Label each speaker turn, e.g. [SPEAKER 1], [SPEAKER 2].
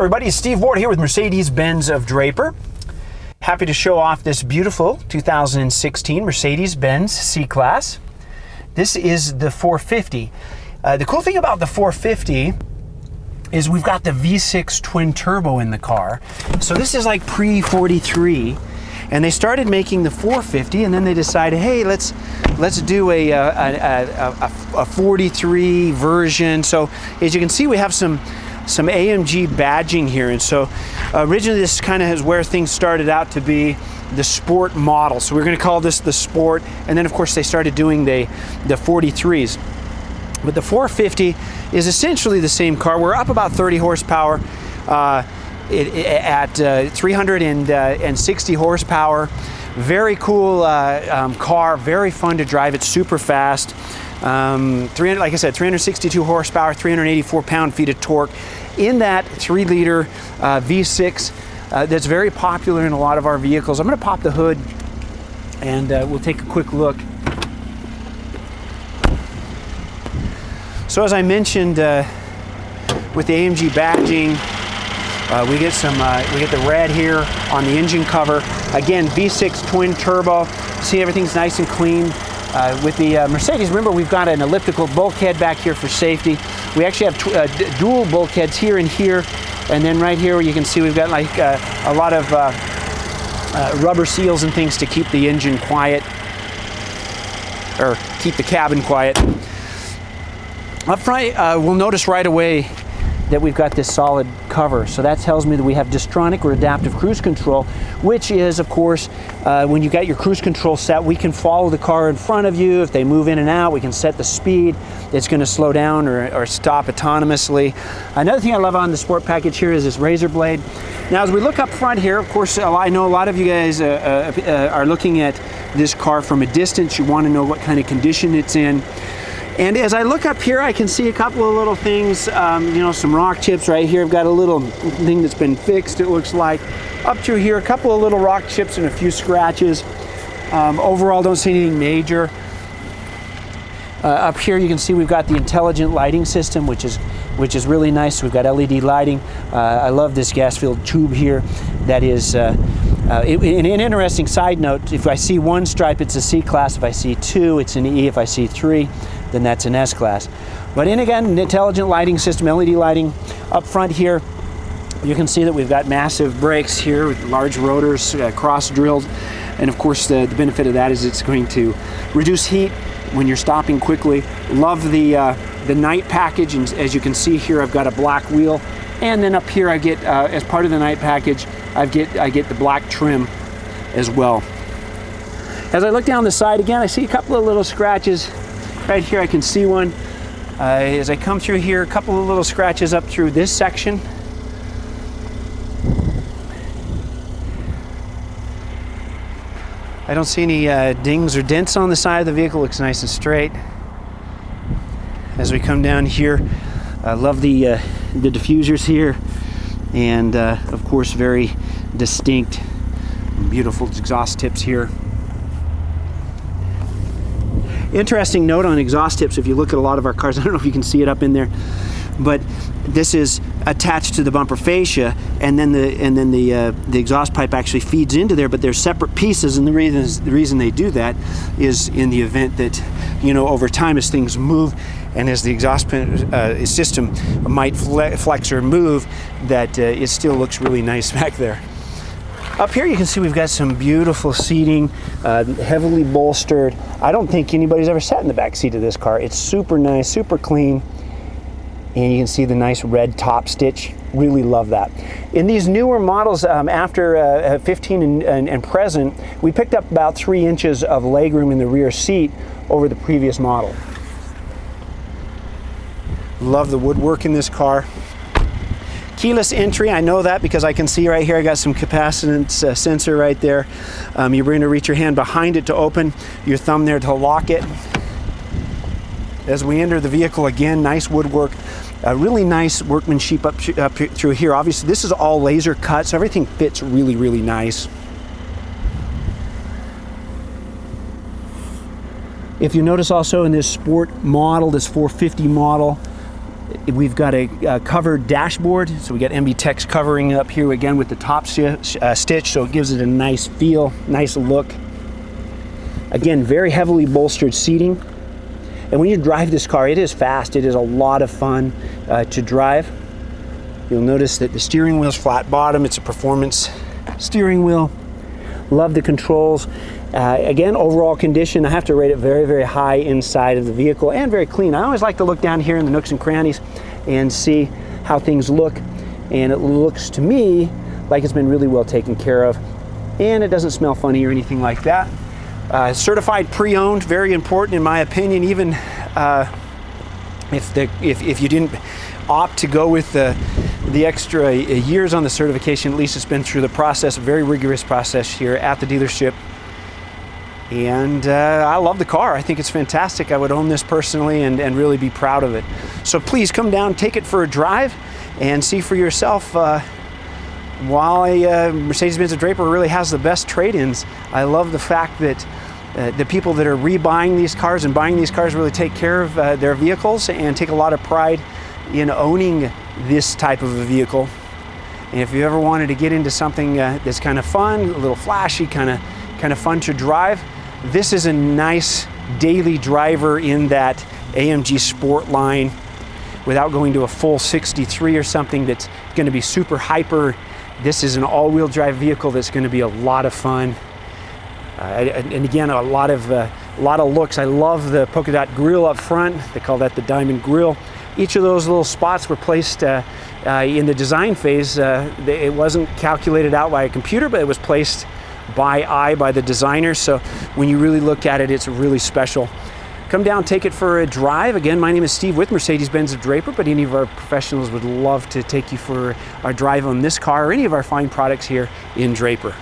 [SPEAKER 1] everybody, it's Steve Ward here with Mercedes-Benz of Draper. Happy to show off this beautiful 2016 Mercedes-Benz C-Class. This is the 450. The cool thing about the 450 is we've got the V6 twin turbo in the car. So this is like pre-43. And they started making the 450, and then they decided, hey, let's do a 43 version. So as you can see, we have some AMG badging here, and so originally this kind of is where things started out to be the sport model. So we're going to call this the sport, and then of course they started doing the 43s. But the 450 is essentially the same car. We're up about 30 horsepower at 360 horsepower. Very cool car, very fun to drive. It's super fast. Like I said, 362 horsepower, 384 pound-feet of torque in that 3-liter V6 that's very popular in a lot of our vehicles. I'm going to pop the hood and we'll take a quick look. So as I mentioned, with the AMG badging, we get the red here on the engine cover. Again, V6 twin turbo. See, everything's nice and clean. With the Mercedes, remember, we've got an elliptical bulkhead back here for safety. We actually have dual bulkheads here and here, and then right here you can see we've got like a lot of rubber seals and things to keep the engine quiet, or keep the cabin quiet. Up front, we'll notice right away that we've got this solid cover. So that tells me that we have distronic or adaptive cruise control, which is, of course, when you got your cruise control set, we can follow the car in front of you. If they move in and out, we can set the speed. It's going to slow down or stop autonomously. Another thing I love on the sport package here is this razor blade. Now, as we look up front here, of course, I know a lot of you guys are looking at this car from a distance. You want to know what kind of condition it's in. And as I look up here, I can see a couple of little things, you know, some rock chips right here. I've got a little thing that's been fixed, it looks like. Up through here, a couple of little rock chips and a few scratches. Overall, don't see anything major. Up here, you can see we've got the intelligent lighting system, which is really nice. We've got LED lighting. I love this gas-filled tube here. That is an interesting side note. If I see one stripe, it's a C-Class. If I see two, it's an E. If I see three, then that's an S-Class. But in again, an intelligent lighting system, LED lighting. Up front here, you can see that we've got massive brakes here with large rotors, cross-drilled. And of course, the benefit of that is it's going to reduce heat when you're stopping quickly. Love the night package, and as you can see here, I've got a black wheel. And then up here, I get, as part of the night package, I get the black trim as well. As I look down the side again, I see a couple of little scratches. Right here, I can see one. As I come through here, a couple of little scratches up through this section. I don't see any dings or dents on the side of the vehicle. Looks nice and straight. As we come down here, I love the diffusers here, and of course, very distinct, beautiful exhaust tips here. Interesting note on exhaust tips, if you look at a lot of our cars, I don't know if you can see it up in there, but this is attached to the bumper fascia, and then the exhaust pipe actually feeds into there, but they're separate pieces, and the reason they do that is in the event that, you know, over time as things move and as the exhaust system might flex or move, that it still looks really nice back there. Up here you can see we've got some beautiful seating, heavily bolstered. I don't think anybody's ever sat in the back seat of this car. It's super nice, super clean. And you can see the nice red top stitch. Really love that. In these newer models, after 15 and present, we picked up about 3 inches of legroom in the rear seat over the previous model. Love the woodwork in this car. Keyless entry, I know that because I can see right here I got some capacitance sensor right there. You're going to reach your hand behind it to open, your thumb there to lock it. As we enter the vehicle, again, nice woodwork, really nice workmanship up through here. Obviously, this is all laser cut, so everything fits really, really nice. If you notice also in this sport model, this 450 model, We've got a covered dashboard, so we got MB-Tex covering up here again with the top stitch, so it gives it a nice feel, nice look. Again, very heavily bolstered seating. And when you drive this car, it is fast. It is a lot of fun to drive. You'll notice that the steering wheel's flat bottom. It's a performance steering wheel. Love the controls. Again, overall condition, I have to rate it very, very high inside of the vehicle and very clean. I always like to look down here in the nooks and crannies and see how things look. And it looks to me like it's been really well taken care of. And it doesn't smell funny or anything like that. Certified pre-owned, very important in my opinion. Even if you didn't opt to go with the extra years on the certification, at least it's been through the process, a very rigorous process here at the dealership. And I love the car. I think it's fantastic. I would own this personally and really be proud of it. So please come down, take it for a drive, and see for yourself why Mercedes-Benz Draper really has the best trade-ins. I love the fact that the people that are rebuying these cars and buying these cars really take care of their vehicles and take a lot of pride in owning this type of a vehicle. And if you ever wanted to get into something that's kind of fun, a little flashy, kind of fun to drive, this is a nice daily driver in that AMG Sport line without going to a full 63 or something that's going to be super hyper. This is an all-wheel drive vehicle that's going to be a lot of fun. And again, a lot of looks. I love the polka dot grille up front. They call that the diamond grille. Each of those little spots were placed in the design phase. It wasn't calculated out by a computer, but it was placed by eye by the designer. So when you really look at it, it's really special. Come down, take it for a drive. Again, my name is Steve with Mercedes-Benz of Draper, but any of our professionals would love to take you for a drive on this car or any of our fine products here in Draper.